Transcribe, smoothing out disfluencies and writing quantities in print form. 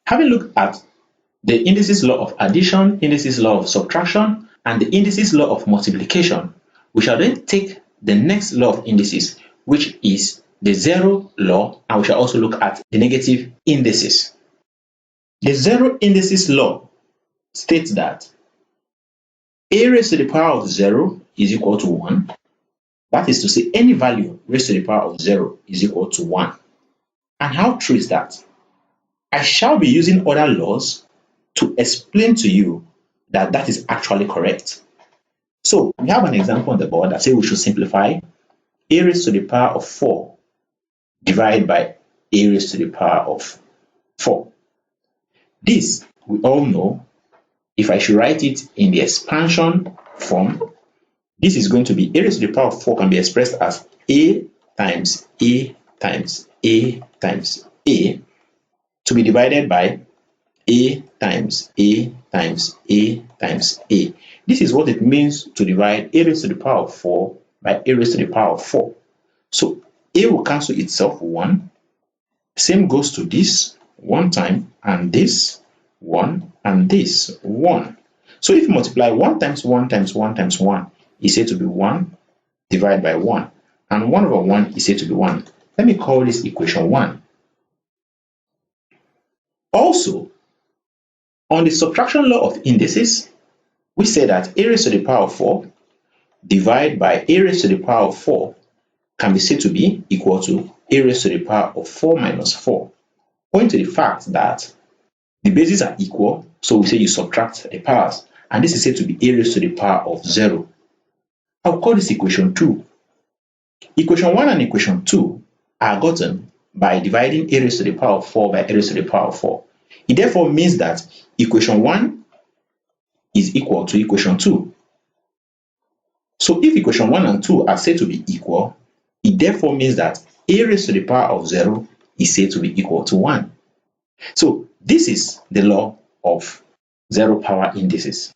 Having looked at the indices law of addition, indices law of subtraction, and the indices law of multiplication, we shall then take the next law of indices, which is the zero law, and we shall also look at the negative indices. The zero indices law states that a raised to the power of 0 is equal to 1. That is to say, any value raised to the power of 0 is equal to 1. And how true is that? I shall be using other laws to explain to you that that is actually correct. So we have an example on the board that says we should simplify a raised to the power of 4 divided by a raised to the power of 4. This, we all know, if I should write it in the expansion form, this is going to be a raised to the power of 4 can be expressed as a times a times a times a to be divided by a times a times a times a. This is what it means to divide a raised to the power of 4 by a raised to the power of 4. So a will cancel itself 1. Same goes to this 1 time, and this 1, and this 1. So if you multiply 1 times 1 times 1 times 1 is said to be 1 divided by 1, and 1 over 1 is said to be 1. Let me call this equation 1. Also, on the subtraction law of indices, we say that a raised to the power of 4 divided by a raised to the power of 4 can be said to be equal to a raised to the power of 4 minus 4, owing to the fact that the bases are equal, so we say you subtract the powers, and this is said to be a raised to the power of 0. I'll call this equation 2. Equation 1 and equation 2 are gotten by dividing a raised to the power of 4 by a raised to the power of 4. It therefore means that equation 1 is equal to equation 2. So if equation 1 and 2 are said to be equal, it therefore means that a raised to the power of 0 is said to be equal to 1. So this is the law of zero power indices.